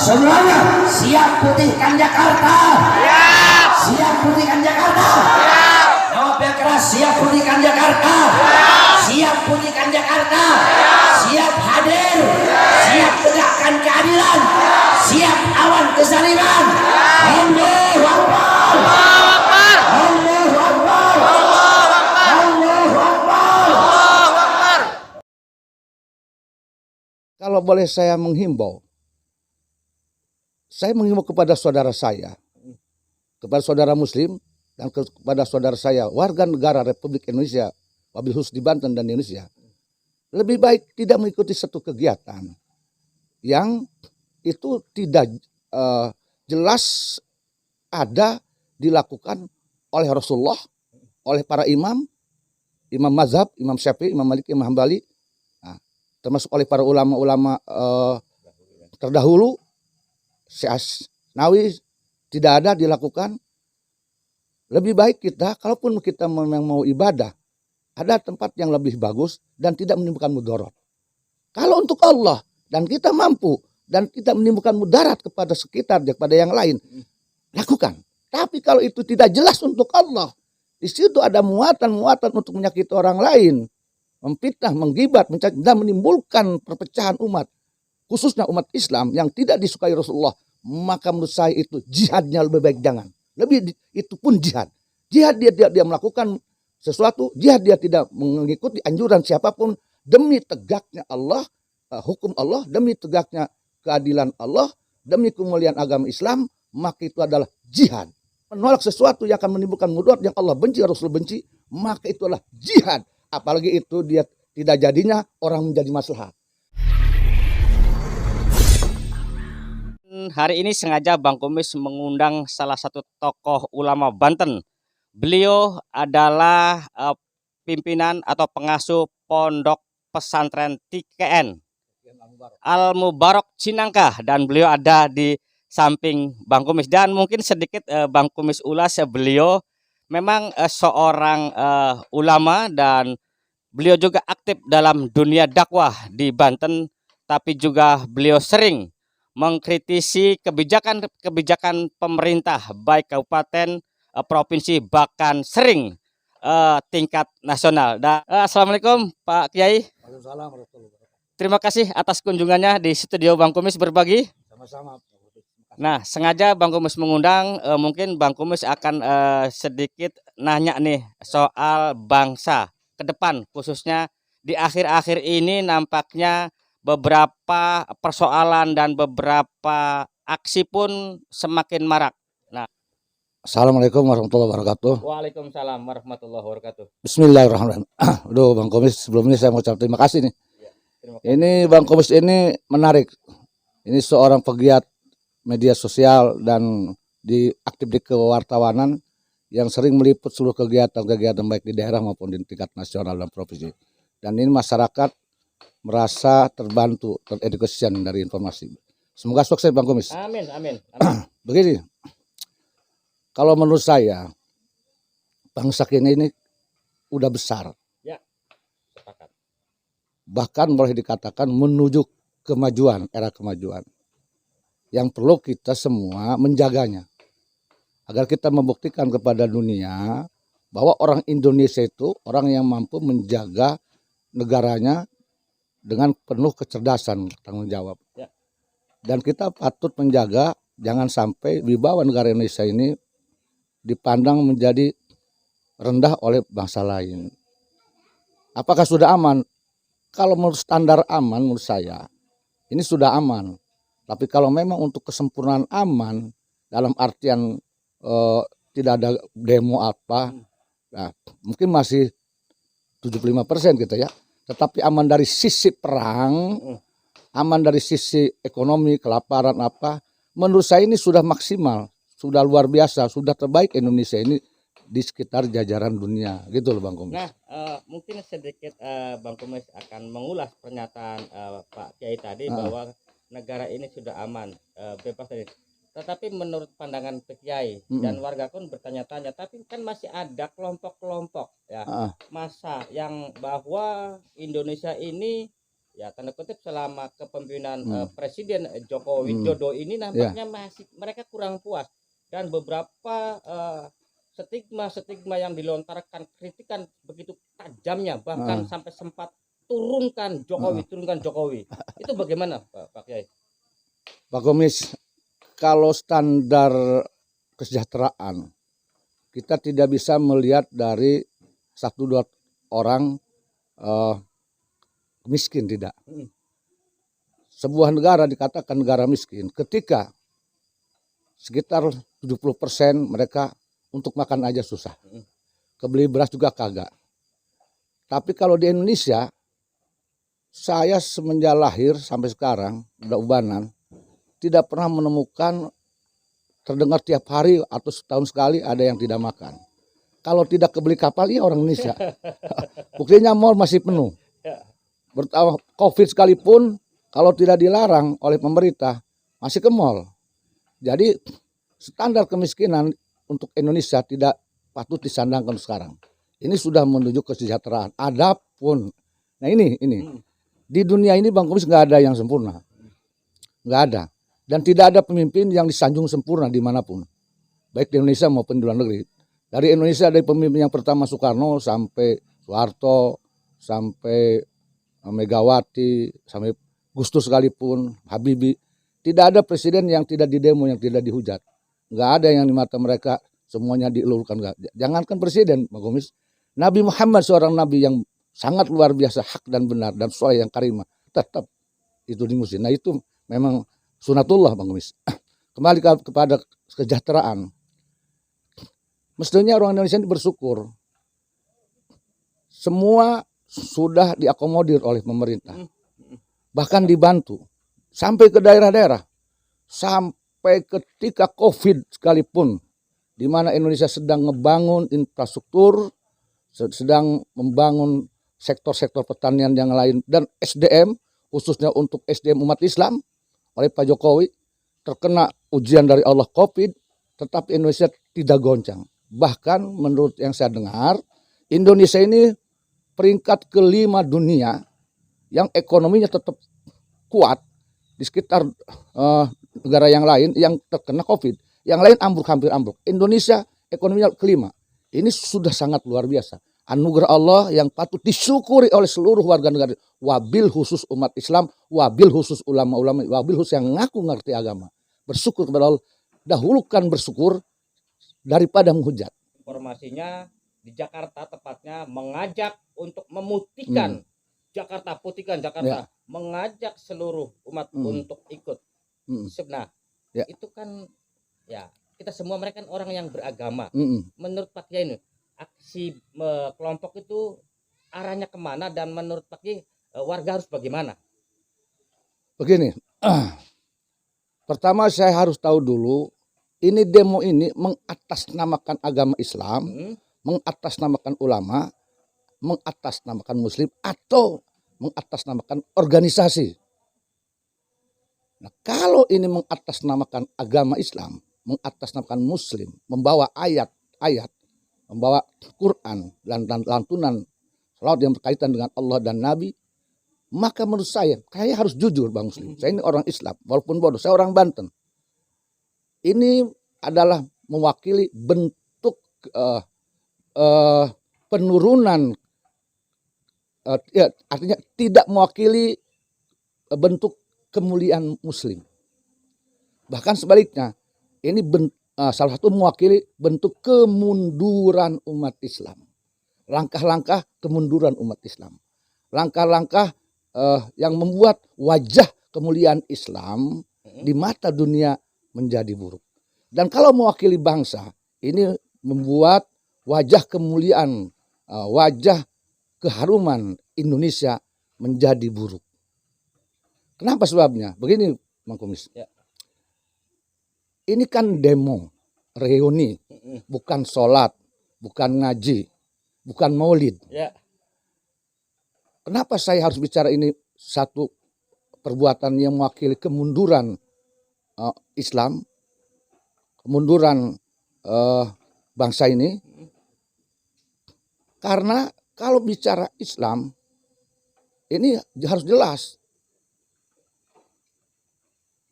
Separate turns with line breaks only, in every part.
Semuanya siap putihkan Jakarta. Siap. Siap putihkan Jakarta. Siap. Jawab yang keras, siap putihkan Jakarta. Siap putihkan Jakarta. Siap hadir. Siap tegakkan keadilan. Siap lawan kezaliman. Allahu Akbar. Allahu Akbar. Allahu Akbar. Allahu Akbar. Allahu Akbar.
Kalau boleh saya menghimbau kepada saudara saya, kepada saudara Muslim, dan kepada saudara saya warga negara Republik Indonesia, wabil khusus di Banten dan Indonesia, lebih baik tidak mengikuti satu kegiatan yang itu tidak jelas ada dilakukan oleh Rasulullah, oleh para imam mazhab, Imam Syafi'i, Imam Malik, Imam Hambali, termasuk oleh para ulama-ulama terdahulu, Syekh Nawawi, tidak ada dilakukan. Lebih baik kita, kalaupun kita memang mau ibadah, ada tempat yang lebih bagus dan tidak menimbulkan mudarat. Kalau untuk Allah dan kita mampu dan tidak menimbulkan mudarat kepada sekitar, kepada yang lain, lakukan. Tapi kalau itu tidak jelas untuk Allah, di situ ada muatan-muatan untuk menyakiti orang lain, memfitnah, menggibah, dan menimbulkan perpecahan umat, khususnya umat Islam yang tidak disukai Rasulullah, maka menurut saya itu jihadnya lebih baik jangan. Itu pun jihad. Jihad dia melakukan sesuatu, jihad dia tidak mengikuti anjuran siapapun demi tegaknya Allah, hukum Allah, demi tegaknya keadilan Allah, demi kemuliaan agama Islam, maka itu adalah jihad. Menolak sesuatu yang akan menimbulkan mudarat yang Allah benci, Rasul benci, maka itu adalah jihad. Apalagi itu dia tidak jadinya orang menjadi maslahat.
Hari ini sengaja Bang Kumis mengundang salah satu tokoh ulama Banten. Beliau adalah pimpinan atau pengasuh Pondok Pesantren TKN Al Mubarak Cinangka, dan beliau ada di samping Bang Kumis. Dan mungkin sedikit Bang Kumis ulas, beliau memang seorang ulama dan beliau juga aktif dalam dunia dakwah di Banten, tapi juga beliau sering mengkritisi kebijakan pemerintah baik kabupaten, provinsi, bahkan sering tingkat nasional. Assalamualaikum Pak Kiai.
Waalaikumsalam.
Terima kasih atas kunjungannya di studio Bang Kumis berbagi.
Sama-sama.
Nah, sengaja Bang Kumis mengundang, mungkin Bang Kumis akan sedikit nanya nih soal bangsa ke depan, khususnya di akhir-akhir ini nampaknya beberapa persoalan dan beberapa aksi pun semakin marak. Nah,
Assalamualaikum warahmatullahi wabarakatuh.
Waalaikumsalam warahmatullahi wabarakatuh.
Bismillahirrahmanirrahim. Aduh Bang Kumis, sebelumnya saya mau ucap terima kasih nih.
Ya, terima kasih.
Ini Bang Kumis ini menarik. Ini seorang pegiat media sosial dan aktif di kewartawanan yang sering meliput seluruh kegiatan baik di daerah maupun di tingkat nasional dan provinsi. Dan ini masyarakat merasa terbantu, teredukasi dari informasi. Semoga sukses Bang Kumis.
Amin, amin,
amin. Begini, kalau menurut saya bangsa ini udah besar.
Ya, sepakat.
Bahkan boleh dikatakan menuju kemajuan, era kemajuan. Yang perlu kita semua menjaganya. Agar kita membuktikan kepada dunia bahwa orang Indonesia itu orang yang mampu menjaga negaranya dengan penuh kecerdasan, tanggung jawab.
Ya.
Dan kita patut menjaga jangan sampai wibawa negara Indonesia ini dipandang menjadi rendah oleh bangsa lain. Apakah sudah aman? Kalau menurut standar aman menurut saya ini sudah aman. Tapi kalau memang untuk kesempurnaan aman dalam artian tidak ada demo apa, nah, mungkin masih 75% gitu ya. Tetapi aman dari sisi perang, aman dari sisi ekonomi, kelaparan apa, menurut saya ini sudah maksimal, sudah luar biasa, sudah terbaik Indonesia ini di sekitar jajaran dunia, gitu loh Bang Kumis.
Nah, mungkin sedikit Bang Kumis akan mengulas pernyataan Pak Kiai tadi bahwa negara ini sudah aman, bebas dari. Tetapi menurut pandangan Pak Kiai dan warga pun bertanya-tanya, tapi kan masih ada kelompok-kelompok ya masa yang bahwa Indonesia ini ya tanda kutip selama kepemimpinan Presiden Joko
Hmm.
Widodo ini nampaknya masih mereka kurang puas, dan beberapa stigma yang dilontarkan, kritikan begitu tajamnya, bahkan sampai sempat turunkan Jokowi. Itu bagaimana Pak Kiai?
Pak Komis, kalau standar kesejahteraan kita tidak bisa melihat dari satu dua orang miskin, tidak. Sebuah negara dikatakan negara miskin ketika sekitar 70% mereka untuk makan aja susah. Kebeli beras juga kagak. Tapi kalau di Indonesia, saya semenjak lahir sampai sekarang, udah ubanan, tidak pernah menemukan terdengar tiap hari atau setahun sekali ada yang tidak makan. Kalau tidak kebeli kapal, iya orang Indonesia. Buktinya mall masih penuh. Bertambah COVID sekalipun, kalau tidak dilarang oleh pemerintah, masih ke mall. Jadi standar kemiskinan untuk Indonesia tidak patut disandangkan sekarang. Ini sudah menuju kesejahteraan. Adapun, nah ini di dunia ini Bang Komis nggak ada yang sempurna, nggak ada. Dan tidak ada pemimpin yang disanjung sempurna dimanapun, baik di Indonesia maupun di luar negeri. Dari Indonesia, dari pemimpin yang pertama Soekarno sampai Soeharto, sampai Megawati, sampai Gus Dur sekalipun, Habibie, tidak ada presiden yang tidak didemo, yang tidak dihujat. Nggak ada yang di mata mereka semuanya dielulukan. Jangankan presiden, Bang Komis, Nabi Muhammad seorang nabi yang sangat luar biasa, hak dan benar, dan soleh yang karimah, tetap itu dimusuhi. Nah itu memang sunatullah, Bang Komis. Kembali kepada kesejahteraan. Mestinya orang Indonesia ini bersyukur. Semua sudah diakomodir oleh pemerintah. Bahkan dibantu. Sampai ke daerah-daerah. Sampai ketika COVID sekalipun, di mana Indonesia sedang ngebangun infrastruktur, sedang membangun sektor-sektor pertanian yang lain, dan SDM, khususnya untuk SDM umat Islam, oleh Pak Jokowi, terkena ujian dari Allah COVID, tetapi Indonesia tidak goncang. Bahkan menurut yang saya dengar, Indonesia ini peringkat kelima dunia yang ekonominya tetap kuat di sekitar negara yang lain yang terkena COVID. Yang lain ambruk, hampir ambruk. Indonesia ekonominya kelima. Ini sudah sangat luar biasa. Anugerah Allah yang patut disyukuri oleh seluruh warga negara. Wabil khusus umat Islam, wabil khusus ulama-ulama, wabil khusus yang ngaku ngerti agama. Bersyukur kepada Allah. Dahulukan bersyukur daripada menghujat.
Informasinya di Jakarta tepatnya mengajak untuk memutihkan Jakarta, putihkan Jakarta, mengajak seluruh umat untuk ikut. Nah, itu kan ya kita semua mereka kan orang yang beragama. Menurut Pak Kiai ini aksi kelompok itu arahnya kemana, dan menurut Pak Kiai warga harus bagaimana?
Begini, pertama saya harus tahu dulu, ini demo ini mengatasnamakan agama Islam, mengatasnamakan ulama, mengatasnamakan Muslim, atau mengatasnamakan organisasi. Nah, kalau ini mengatasnamakan agama Islam, mengatasnamakan Muslim, membawa ayat-ayat, membawa Quran dan lantunan salawat yang berkaitan dengan Allah dan Nabi, maka menurut saya harus jujur, Bang Muslim. Saya ini orang Islam, walaupun bodoh, saya orang Banten. Ini adalah mewakili bentuk penurunan, artinya tidak mewakili bentuk kemuliaan Muslim. Bahkan sebaliknya, ini salah satu mewakili bentuk kemunduran umat Islam. Langkah-langkah kemunduran umat Islam. Langkah-langkah yang membuat wajah kemuliaan Islam di mata dunia menjadi buruk. Dan kalau mewakili bangsa, ini membuat wajah kemuliaan, wajah keharuman Indonesia menjadi buruk. Kenapa sebabnya? Begini, Bang Komis. Ini kan demo, reuni, bukan sholat, bukan ngaji, bukan maulid. Kenapa saya harus bicara ini satu perbuatan yang mewakili kemunduran Islam, kemunduran bangsa ini? Karena kalau bicara Islam, ini harus jelas.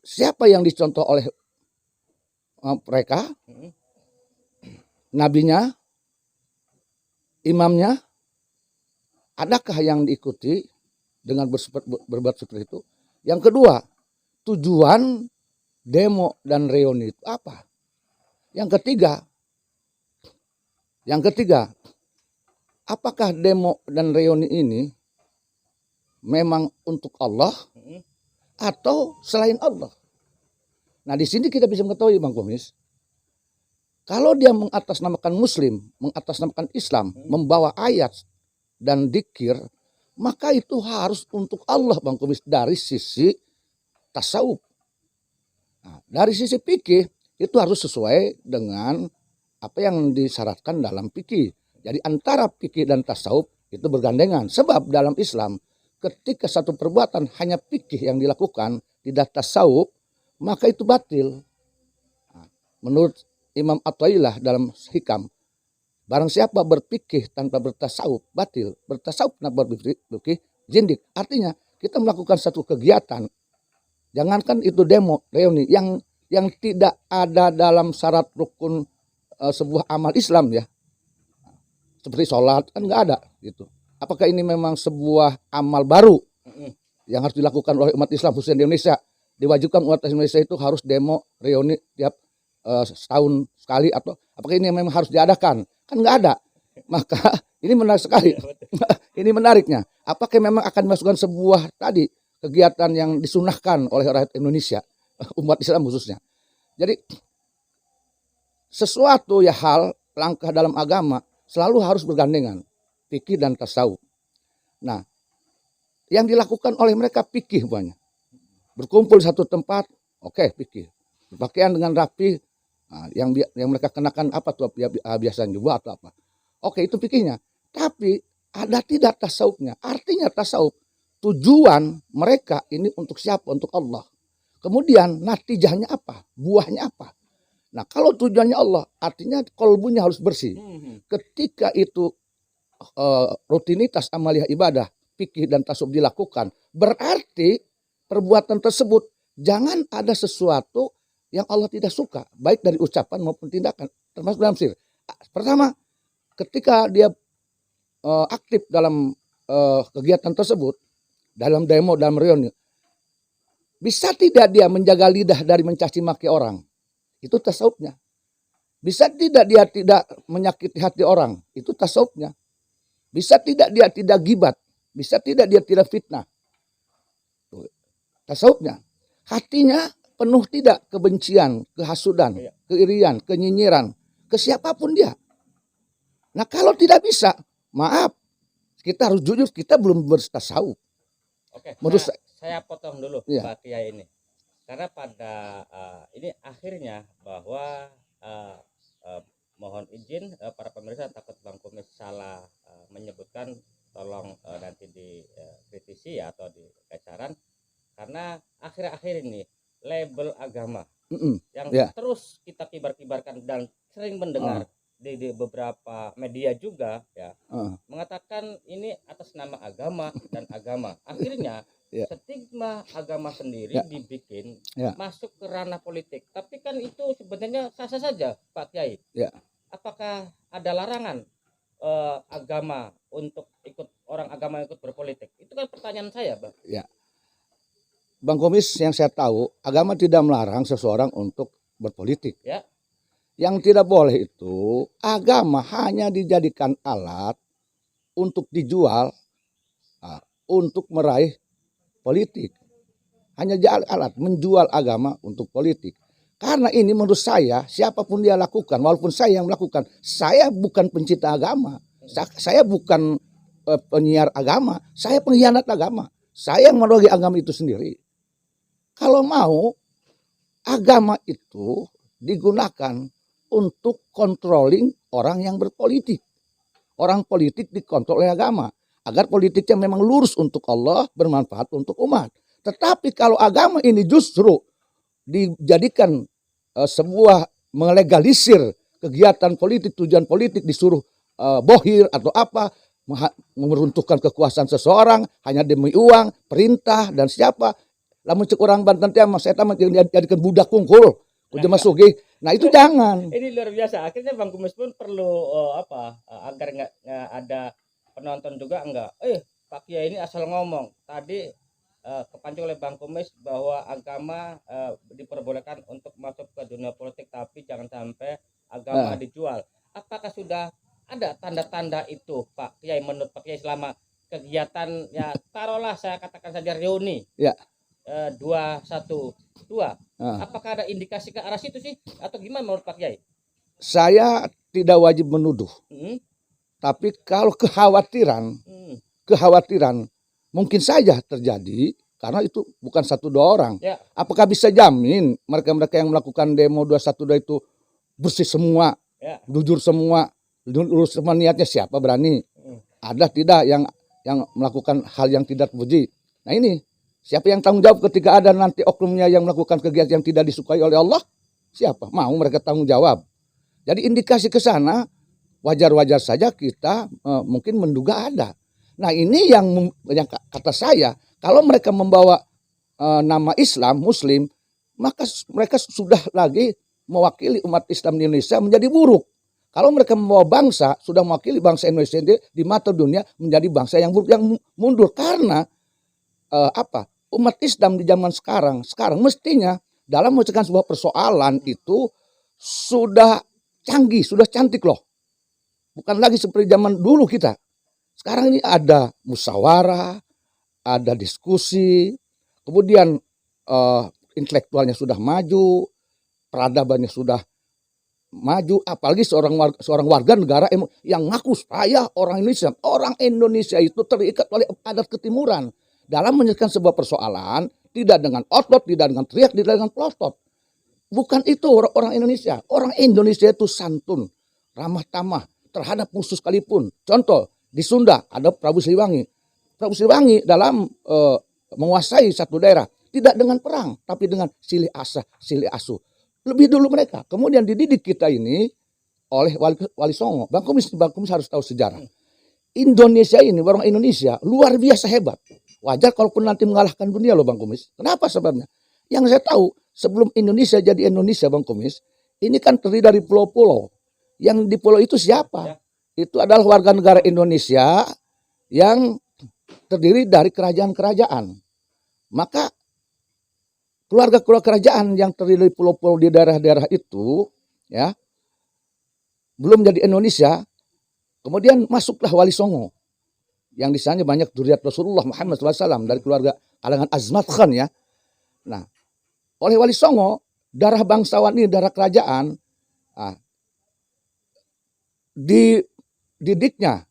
Siapa yang dicontoh oleh mereka? Nabinya, imamnya, adakah yang diikuti dengan berbuat seperti itu? Yang kedua, tujuan demo dan reuni itu apa? Yang ketiga, apakah demo dan reuni ini memang untuk Allah atau selain Allah? Nah, di sini kita bisa mengetahui, Bang Komis, kalau dia mengatasnamakan Muslim, mengatasnamakan Islam, membawa ayat dan dikir, maka itu harus untuk Allah, Bang Komis, dari sisi tasawuf. Nah, dari sisi fikih itu harus sesuai dengan apa yang disyaratkan dalam fikih. Jadi antara fikih dan tasawuf itu bergandengan. Sebab dalam Islam ketika satu perbuatan hanya fikih yang dilakukan, tidak tasawuf, maka itu batil. Nah, menurut Imam At-Thaillah dalam Hikam, barang siapa berfikih tanpa bertasawuf, batil. Bertasawuf tanpa berfikih, jindik. Artinya kita melakukan satu kegiatan, jangankan itu demo, reuni, yang tidak ada dalam syarat rukun sebuah amal Islam ya. Seperti sholat kan nggak ada gitu. Apakah ini memang sebuah amal baru yang harus dilakukan oleh umat Islam khususnya di Indonesia? Diwajibkan umat Indonesia itu harus demo reuni tiap setahun sekali, atau apakah ini memang harus diadakan? Kan nggak ada. Maka ini menarik sekali. Ini menariknya. Apakah memang akan dimasukkan sebuah tadi kegiatan yang disunahkan oleh rakyat Indonesia, umat Islam khususnya? Jadi sesuatu ya hal langkah dalam agama selalu harus bergandengan fikih dan tasawuf. Nah, yang dilakukan oleh mereka fikih banyak. Berkumpul di satu tempat, oke, fikih. Berpakaian dengan rapi, nah, yang mereka kenakan apa tuh biasanya juga atau apa. Oke, itu fikihnya. Tapi ada tidak tasawufnya. Artinya tasawuf tujuan mereka ini untuk siapa? Untuk Allah. Kemudian natijahnya apa? Buahnya apa? Nah, kalau tujuannya Allah, artinya kolbunya harus bersih. Ketika itu rutinitas amaliah ibadah, fikih dan tasawuf dilakukan, berarti perbuatan tersebut jangan ada sesuatu yang Allah tidak suka, baik dari ucapan maupun tindakan, termasuk dalam sir. Pertama, ketika dia aktif dalam kegiatan tersebut, dalam demo, dalam reuni, bisa tidak dia menjaga lidah dari mencaci maki orang? Itu tasawufnya. Bisa tidak dia tidak menyakiti hati orang? Itu tasawufnya. Bisa tidak dia tidak gibat? Bisa tidak dia tidak fitnah? Tasawufnya. Hatinya penuh tidak kebencian, kehasudan, keirian, kenyinyiran, ke siapapun dia. Nah, kalau tidak bisa, maaf, kita harus jujur, kita belum bertasawuf.
Oke,
menurut
saya potong dulu Pak Kiai ini. Karena pada ini akhirnya bahwa mohon izin para pemirsa, takut Bang Komis salah menyebutkan, tolong nanti dikritisi ya atau dikecaran, karena akhir-akhir ini label agama yang terus kita kibar-kibarkan dan sering mendengar di beberapa media juga ya mengatakan ini atas nama agama dan agama, akhirnya stigma agama sendiri dibikin masuk ke ranah politik. Tapi kan itu sebenarnya sah-sah saja Pak Kiai. Apakah ada larangan agama untuk orang agama ikut berpolitik? Itu kan pertanyaan saya, Bang.
Bang Komis, yang saya tahu agama tidak melarang seseorang untuk berpolitik. Yang tidak boleh itu agama hanya dijadikan alat untuk dijual, untuk meraih politik. Hanya alat menjual agama untuk politik. Karena ini menurut saya, siapapun dia lakukan, walaupun saya yang melakukan, saya bukan pencinta agama. Saya bukan penyiar agama, saya pengkhianat agama. Saya yang merogi agama itu sendiri. Kalau mau, agama itu digunakan untuk controlling orang yang berpolitik. Orang politik dikontrol oleh agama. Agar politiknya memang lurus untuk Allah, bermanfaat untuk umat. Tetapi kalau agama ini justru dijadikan sebuah melegalisir kegiatan politik, tujuan politik, disuruh bohir atau apa, meruntuhkan kekuasaan seseorang hanya demi uang, perintah dan siapa. Lamun cek orang Banten teh mas eta mah jadikan budak kungkul. Kudu masuki. Nah itu jangan.
Ini luar biasa. Akhirnya Bang Kumis pun perlu agar nggak ada penonton juga enggak. Pak Kiai ini asal ngomong. Tadi kepancing oleh Bang Kumis bahwa agama diperbolehkan untuk masuk ke dunia politik, tapi jangan sampai agama dijual. Apakah sudah ada tanda-tanda itu Pak Kiai, menurut Pak Kiai, selama kegiatan ya taruhlah saya katakan saja reuni
Ya.
212, apakah ada indikasi ke arah situ sih atau gimana menurut Pak Kiai?
Saya tidak wajib menuduh. Tapi kalau kekhawatiran mungkin saja terjadi karena itu bukan 1-2 orang.
Ya.
Apakah bisa jamin mereka-mereka yang melakukan demo 212 itu bersih semua, jujur semua, lurus semua niatnya, siapa berani? Ada tidak yang melakukan hal yang tidak puji? Nah ini siapa yang tanggung jawab ketika ada nanti oknumnya yang melakukan kegiatan yang tidak disukai oleh Allah? Siapa? Mau mereka tanggung jawab. Jadi indikasi ke sana wajar-wajar saja kita mungkin menduga ada. Nah ini yang kata saya, kalau mereka membawa nama Islam, Muslim, maka mereka sudah lagi mewakili umat Islam di Indonesia menjadi buruk. Kalau mereka membawa bangsa, sudah mewakili bangsa Indonesia di mata dunia menjadi bangsa yang buruk, yang mundur. Karena umat Islam di zaman sekarang mestinya dalam menyelesaikan sebuah persoalan itu sudah canggih, sudah cantik loh. Bukan lagi seperti zaman dulu kita. Sekarang ini ada musyawarah, ada diskusi, kemudian intelektualnya sudah maju, peradabannya sudah maju, apalagi seorang warga negara yang ngaku saya orang Indonesia itu terikat oleh adat ketimuran. Dalam menyelesaikan sebuah persoalan, tidak dengan otot, tidak dengan teriak, tidak dengan pelotot. Bukan itu orang Indonesia. Orang Indonesia itu santun, ramah tamah terhadap musuh sekalipun. Contoh, di Sunda ada Prabu Siliwangi. Prabu Siliwangi dalam menguasai satu daerah, tidak dengan perang, tapi dengan silih asah, silih asuh. Lebih dulu mereka. Kemudian dididik kita ini oleh Wali Songo. Bang Kumis harus tahu sejarah. Indonesia ini, orang Indonesia luar biasa hebat. Wajar kalaupun nanti mengalahkan dunia loh Bang Kumis. Kenapa sebabnya? Yang saya tahu, sebelum Indonesia jadi Indonesia Bang Kumis, ini kan terdiri dari pulau-pulau. Yang di pulau itu siapa? Itu adalah warga negara Indonesia yang terdiri dari kerajaan-kerajaan. Maka keluarga-keluarga kerajaan yang terdiri dari pulau-pulau di daerah-daerah itu, ya, belum jadi Indonesia. Kemudian masuklah Wali Songo, yang di sana banyak dzurriyyat Rasulullah Muhammad SAW dari keluarga kalangan Azmat Khan, ya. Nah, oleh Wali Songo, darah bangsawan ini, darah kerajaan, dididiknya,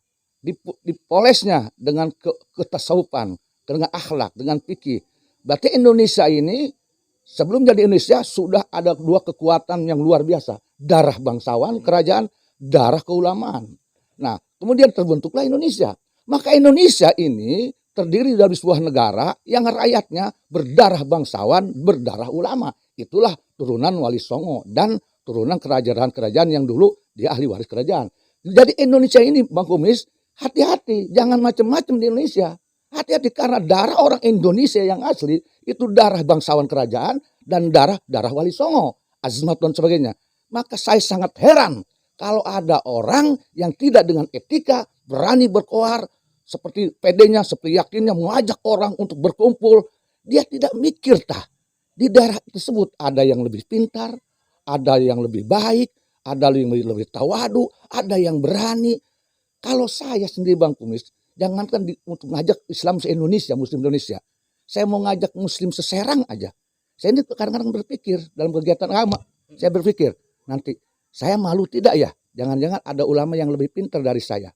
dipolesnya dengan ketasawufan, dengan akhlak, dengan fikih. Berarti Indonesia ini sebelum jadi Indonesia sudah ada 2 kekuatan yang luar biasa. Darah bangsawan, kerajaan, darah keulamaan. Nah, kemudian terbentuklah Indonesia. Maka Indonesia ini terdiri dari sebuah negara yang rakyatnya berdarah bangsawan, berdarah ulama. Itulah turunan Wali Songo dan turunan kerajaan-kerajaan yang dulu dia ahli waris kerajaan. Jadi Indonesia ini Bang Kumis, hati-hati, jangan macam-macam di Indonesia. Hati-hati karena darah orang Indonesia yang asli itu darah bangsawan kerajaan dan darah Wali Songo, Azmat dan sebagainya. Maka saya sangat heran kalau ada orang yang tidak dengan etika berani berkoar seperti pedenya, seperti yakinnya mengajak orang untuk berkumpul. Dia tidak mikir di daerah tersebut ada yang lebih pintar, ada yang lebih baik, ada yang lebih tawadu, ada yang berani. Kalau saya sendiri Bang Kumis, jangankan untuk ngajak Islam se-Indonesia, Muslim Indonesia. Saya mau ngajak Muslim seserang aja. Saya ini kadang-kadang berpikir dalam kegiatan agama. Saya berpikir, nanti saya malu tidak ya? Jangan-jangan ada ulama yang lebih pintar dari saya.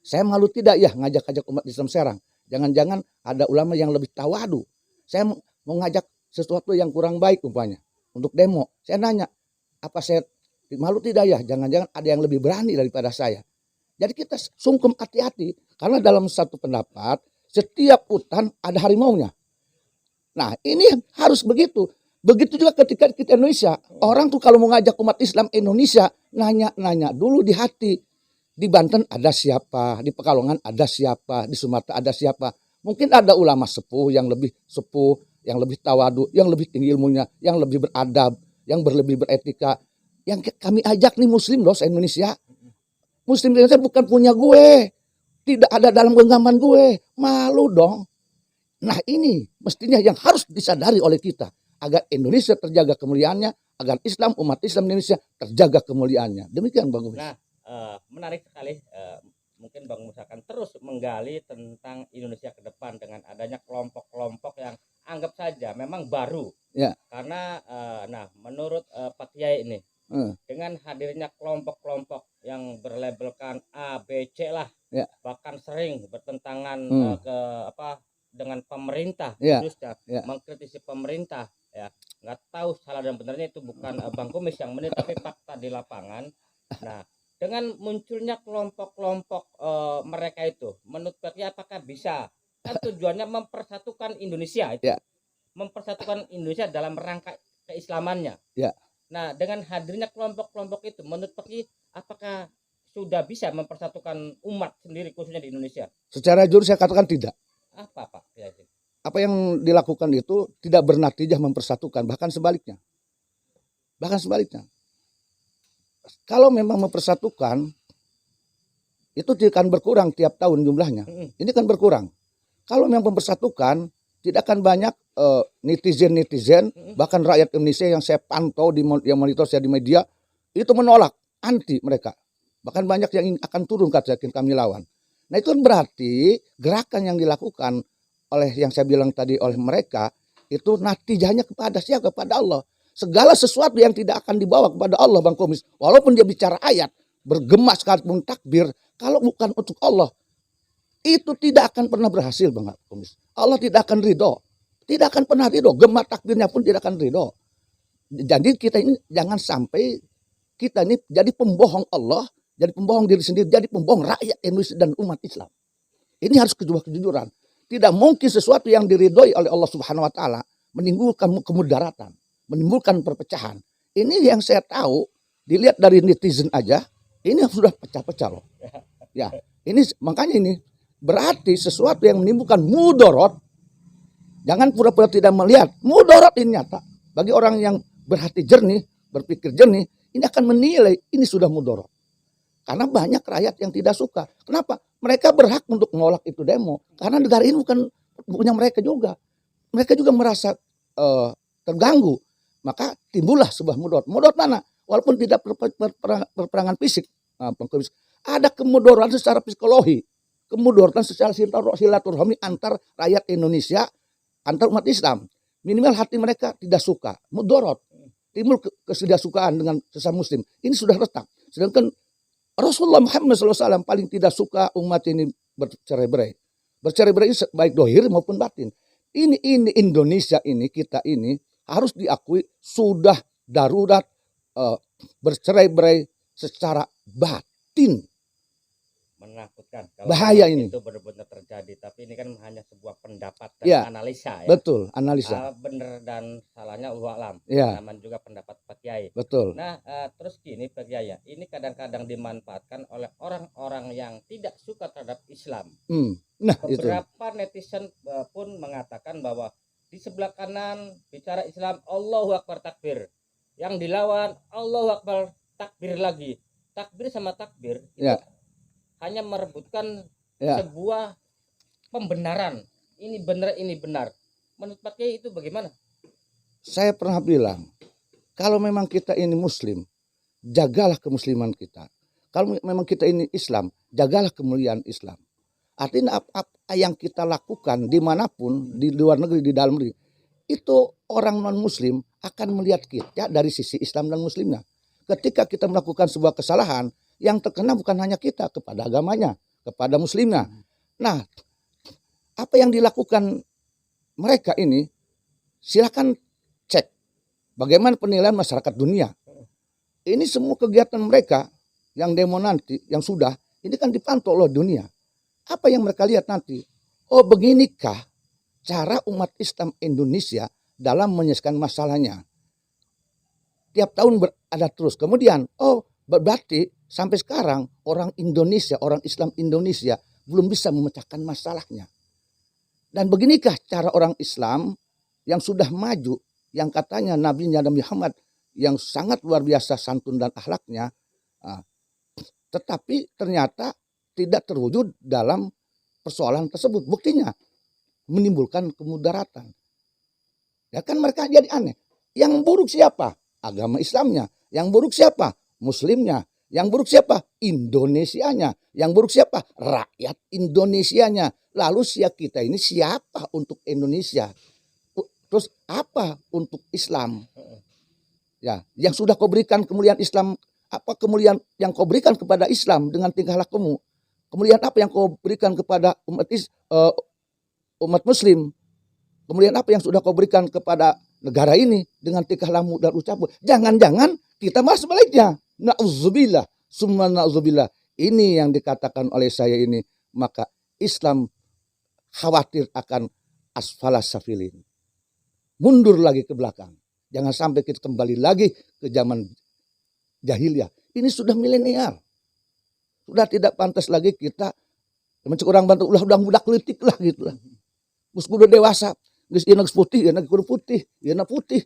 Saya malu tidak ya ngajak-ngajak umat Islam serang? Jangan-jangan ada ulama yang lebih tawadu. Saya mau ngajak sesuatu yang kurang baik umpamanya. Untuk demo. Saya nanya, apa saya malu tidak ya? Jangan-jangan ada yang lebih berani daripada saya. Jadi kita sungkem hati-hati. Karena dalam satu pendapat, setiap hutan ada harimaunya. Nah ini harus begitu. Begitu juga ketika kita Indonesia. Orang tuh kalau mau ngajak umat Islam Indonesia, nanya-nanya dulu di hati. Di Banten ada siapa, di Pekalongan ada siapa, di Sumatera ada siapa. Mungkin ada ulama sepuh, yang lebih tawadu, yang lebih tinggi ilmunya, yang lebih beradab, yang lebih beretika. Yang kami ajak nih Muslim loh se-Indonesia. Muslim Indonesia bukan punya gue. Tidak ada dalam genggaman gue. Malu dong. Nah ini mestinya yang harus disadari oleh kita. Agar Indonesia terjaga kemuliaannya. Agar Islam, umat Islam Indonesia terjaga kemuliaannya. Demikian Bang Gubis.
Nah, menarik sekali. Mungkin Bang Mus akan terus menggali tentang Indonesia ke depan dengan adanya kelompok-kelompok yang anggap saja memang baru.
Ya.
Karena, nah menurut Pak Kiai ini, dengan hadirnya kelompok-kelompok yang berlabelkan A, B, C lah,
Ya.
bahkan sering bertentangan dengan pemerintah,
Ya.
khususnya
Ya.
mengkritisi pemerintah, ya nggak tahu salah dan benernya itu bukan Bang Kumis yang menit, tapi fakta di lapangan. Nah, dengan munculnya kelompok-kelompok mereka itu, menurut Pak Kiai apakah bisa? Kan tujuannya mempersatukan Indonesia itu,
Ya.
mempersatukan Indonesia dalam rangka keislamannya.
Ya.
Nah, dengan hadirnya kelompok-kelompok itu, menurut Pak Kiai apakah sudah bisa mempersatukan umat sendiri khususnya di Indonesia?
Secara jujur saya katakan tidak.
Apa Pak Kiai?
Apa yang dilakukan itu tidak bernatijah mempersatukan, bahkan sebaliknya. Bahkan sebaliknya. Kalau memang mempersatukan, itu tidak akan berkurang tiap tahun jumlahnya. Ini kan berkurang. Kalau memang mempersatukan, tidak akan banyak netizen, bahkan rakyat Indonesia yang saya pantau, yang monitor saya di media, itu menolak, anti mereka. Bahkan banyak yang akan turun kami lawan. Nah itu kan berarti gerakan yang dilakukan oleh yang saya bilang tadi oleh mereka, itu natijahnya kepada siapa? Kepada Allah. Segala sesuatu yang tidak akan dibawa kepada Allah Bang Komis, walaupun dia bicara ayat, bergema sekalipun takbir, kalau bukan untuk Allah, itu tidak akan pernah berhasil Bang Komis. Allah tidak akan ridho. Tidak akan pernah ridho. Gema takbirnya pun tidak akan ridho. Jadi kita ini jangan sampai kita ini jadi pembohong Allah, jadi pembohong diri sendiri, jadi pembohong rakyat Indonesia dan umat Islam. Ini harus kejujuran. Tidak mungkin sesuatu yang diridhoi oleh Allah Subhanahu wa taala menimbulkan kemudaratan, menimbulkan perpecahan. Ini yang saya tahu, dilihat dari netizen aja, ini sudah pecah-pecah loh. Ya, ini makanya ini berarti sesuatu yang menimbulkan mudorot. Jangan pura-pura tidak melihat. Mudorot ini nyata. Bagi orang yang berhati jernih, berpikir jernih, ini akan menilai ini sudah mudorot. Karena banyak rakyat yang tidak suka. Kenapa? Mereka berhak untuk menolak itu demo. Karena negara ini bukan punya mereka juga. Mereka juga merasa terganggu. Maka timbullah sebuah mudorot. Mudorot mana? Walaupun tidak perperangan fisik. Ada kemudorotan secara psikologi. Kemudorotan secara silaturahmi antar rakyat Indonesia, antar umat Islam. Minimal hati mereka tidak suka. Mudorot. Timbul ketidaksukaan dengan sesama muslim. Ini sudah retak. Sedangkan Rasulullah Muhammad SAW paling tidak suka umat ini bercerai-berai. Bercerai-berai baik dohir maupun batin. Ini Indonesia ini, kita ini harus diakui sudah darurat bercerai-berai secara batin.
Menakutkan kalau
bahaya ini
itu benar-benar terjadi, tapi ini kan hanya sebuah pendapat dan
ya,
analisa ya.
Betul, analisa.
Benar dan salahnya Allah alam.
Ya.
Namanya juga pendapat Pak Kiai.
Betul.
Nah, terus gini Pak Kiai, ini kadang-kadang dimanfaatkan oleh orang-orang yang tidak suka terhadap Islam.
Nah,
beberapa itu. Netizen pun mengatakan bahwa di sebelah kanan bicara Islam Allahu Akbar takbir, yang dilawan Allahu Akbar takbir lagi. Takbir sama takbir itu hanya merebutkan sebuah pembenaran. Ini benar, ini benar. Menurut Pak Kiai itu bagaimana?
Saya pernah bilang, kalau memang kita ini muslim, jagalah kemusliman kita. Kalau memang kita ini Islam, jagalah kemuliaan Islam. Artinya apa yang kita lakukan dimanapun, di luar negeri, di dalam negeri, itu orang non-muslim akan melihat kita dari sisi Islam dan muslimnya. Ketika kita melakukan sebuah kesalahan, yang terkena bukan hanya kita, kepada agamanya, kepada muslimnya. Nah, apa yang dilakukan mereka ini, silakan cek bagaimana penilaian masyarakat dunia. Ini semua kegiatan mereka yang demo nanti, yang sudah, ini kan dipantau oleh dunia. Apa yang mereka lihat nanti? Oh, beginikah cara umat Islam Indonesia dalam menyelesaikan masalahnya? Tiap tahun ada terus. Kemudian, oh berarti sampai sekarang orang Indonesia, orang Islam Indonesia belum bisa memecahkan masalahnya. Dan beginikah cara orang Islam yang sudah maju, yang katanya Nabi-Nya Nabi Muhammad yang sangat luar biasa santun dan akhlaknya, tetapi ternyata tidak terwujud dalam persoalan tersebut. Buktinya menimbulkan kemudaratan. Ya kan mereka jadi aneh. Yang buruk siapa? Agama Islamnya. Yang buruk siapa? Muslimnya. Yang buruk siapa? Indonesianya. Yang buruk siapa? Rakyat Indonesianya. Lalu kita ini siapa untuk Indonesia? Terus apa untuk Islam? Ya, yang sudah kau berikan kemuliaan Islam, apa kemuliaan yang kau berikan kepada Islam dengan tingkah lakumu? Kemuliaan apa yang kau berikan kepada umat Muslim? Kemuliaan apa yang sudah kau berikan kepada negara ini dengan tingkah laku dan ucapan? Jangan-jangan kita malah sebaliknya. Na'udzubillah, summa na'udzubillah. Ini yang dikatakan oleh saya ini. Maka Islam khawatir akan asfalas safilin. Mundur lagi ke belakang. Jangan sampai kita kembali lagi ke zaman jahiliyah. Ini sudah milenial. Sudah tidak pantas lagi kita mencek orang bantu udah budak politik lah gitu lah. Gus kudu dewasa, gus ieu putih, ieu kudu putih, ieu putih.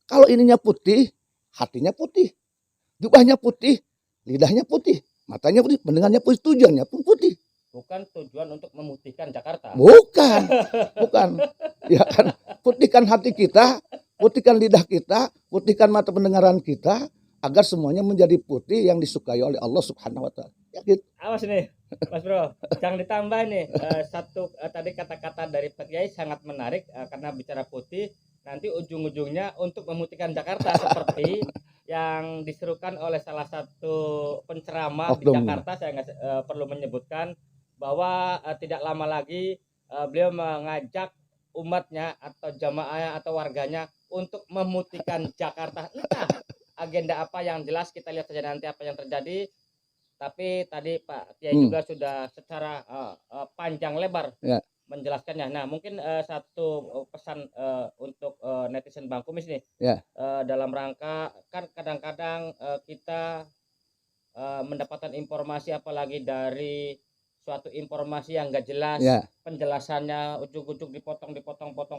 Kalau ininya putih, hatinya putih. Jubahnya putih, lidahnya putih, matanya putih, pendengarnya putih, tujuannya pun putih.
Bukan tujuan untuk memutihkan Jakarta.
Bukan. Ya kan, putihkan hati kita, putihkan lidah kita, putihkan mata pendengaran kita, agar semuanya menjadi putih yang disukai oleh Allah Subhanahu wa taala. Ya gitu.
Awas nih, Mas Bro. Jangan ditambah nih tadi kata-kata dari Pak Kiai sangat menarik karena bicara putih, nanti ujung-ujungnya untuk memutihkan Jakarta seperti yang diserukan oleh salah satu penceramah di Jakarta, saya nggak perlu menyebutkan, bahwa tidak lama lagi beliau mengajak umatnya atau jamaahnya atau warganya untuk memutihkan Jakarta. Entah agenda apa yang jelas, kita lihat saja nanti apa yang terjadi. Tapi tadi Pak Kiai juga sudah secara panjang lebar menjelaskannya. Nah, mungkin satu pesan untuk netizen Bang Kumis nih, dalam rangka kan kadang-kadang kita mendapatkan informasi apalagi dari suatu informasi yang nggak jelas, penjelasannya ujuk-ujuk dipotong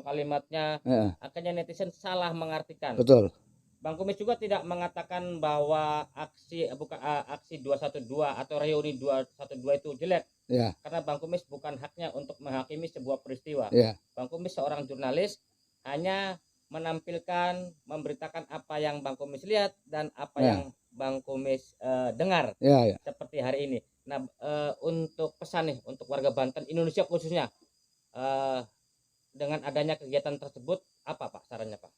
kalimatnya, akhirnya netizen salah mengartikan.
Betul.
Bang Kumis juga tidak mengatakan bahwa aksi 212 atau reuni 212 itu jelek. Karena Bang Kumis bukan haknya untuk menghakimi sebuah peristiwa. Bang Kumis seorang jurnalis hanya menampilkan, memberitakan apa yang Bang Kumis lihat dan apa yang Bang Kumis dengar. Seperti hari ini. Nah, untuk pesan nih untuk warga Banten, Indonesia khususnya, dengan adanya kegiatan tersebut, apa Pak sarannya Pak?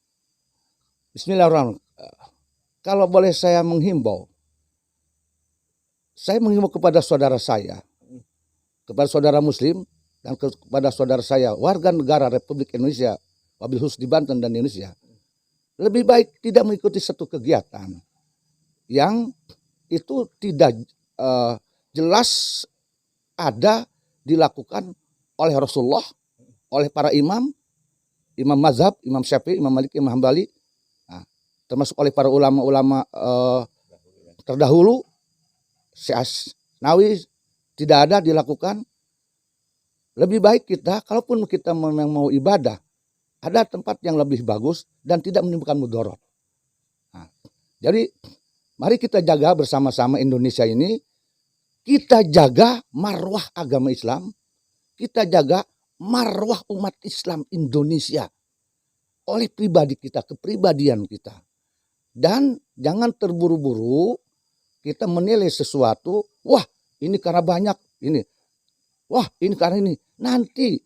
Bismillahirrahmanirrahim. Kalau boleh saya menghimbau kepada saudara saya, kepada saudara Muslim, dan kepada saudara saya warga negara Republik Indonesia, wabil khusus di Banten dan Indonesia, lebih baik tidak mengikuti satu kegiatan yang itu tidak jelas ada dilakukan oleh Rasulullah, oleh para imam mazhab, Imam Syafi'i, Imam Malik, Imam Hambali, termasuk oleh para ulama-ulama terdahulu, Syekh Nawawi, tidak ada dilakukan. Lebih baik kita, kalaupun kita memang mau ibadah, ada tempat yang lebih bagus dan tidak menimbulkan mudarat. Jadi mari kita jaga bersama-sama Indonesia ini, kita jaga marwah agama Islam, kita jaga marwah umat Islam Indonesia oleh pribadi kita, kepribadian kita. Dan jangan terburu-buru kita menilai sesuatu, wah ini karena banyak, ini, wah ini karena ini. Nanti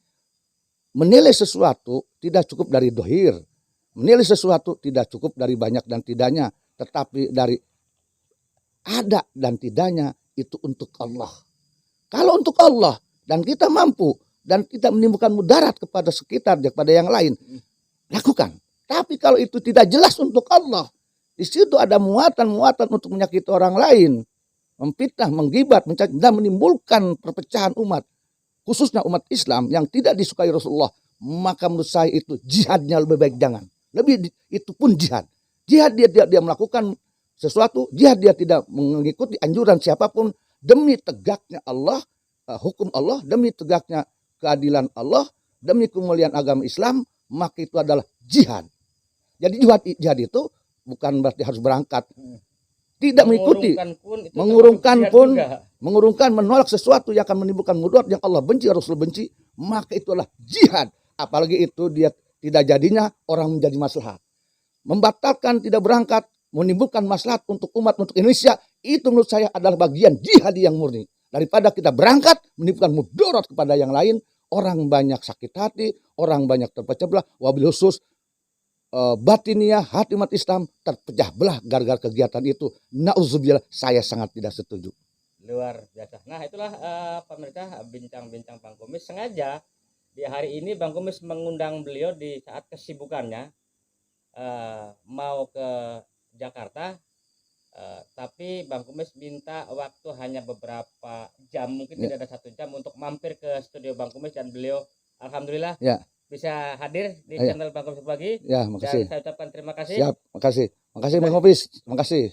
menilai sesuatu tidak cukup dari dohir, menilai sesuatu tidak cukup dari banyak dan tidaknya, tetapi dari ada dan tidaknya itu untuk Allah. Kalau untuk Allah dan kita mampu dan kita menimbulkan mudarat kepada sekitar, kepada yang lain, lakukan. Tapi kalau itu tidak jelas untuk Allah, di situ ada muatan-muatan untuk menyakiti orang lain, memfitnah, menggibat, dan menimbulkan perpecahan umat, khususnya umat Islam yang tidak disukai Rasulullah, maka menurut saya itu jihadnya lebih baik jangan. Lebih itu pun jihad. Jihad dia melakukan sesuatu, jihad dia tidak mengikuti anjuran siapapun demi tegaknya Allah, hukum Allah, demi tegaknya keadilan Allah, demi kemuliaan agama Islam, maka itu adalah jihad. Jadi jihad itu bukan berarti harus berangkat, tidak mengikuti, mengurungkan, menolak sesuatu yang akan menimbulkan mudarat yang Allah benci, Rasul benci, maka itulah jihad. Apalagi itu dia tidak jadinya orang menjadi maslahat. Membatalkan tidak berangkat, menimbulkan maslahat untuk umat, untuk Indonesia, itu menurut saya adalah bagian jihad yang murni. Daripada kita berangkat, menimbulkan mudarat kepada yang lain, orang banyak sakit hati, orang banyak terpecah belah, wabil khusus batiniah hati umat Islam terpecah belah gara-gara kegiatan itu. Nauzubillah, saya sangat tidak setuju.
Luar biasa. Nah itulah pemerintah bincang-bincang Bang Kumis. Sengaja di hari ini Bang Kumis mengundang beliau di saat kesibukannya mau ke Jakarta, tapi Bang Kumis minta waktu hanya beberapa jam, mungkin tidak ada 1 jam, untuk mampir ke studio Bang Kumis, dan beliau alhamdulillah bisa hadir di channel Bang Kumis Pagi.
Ya, makasih.
Dan saya ucapkan terima kasih.
Siap, makasih. Makasih Bang Kumis, makasih.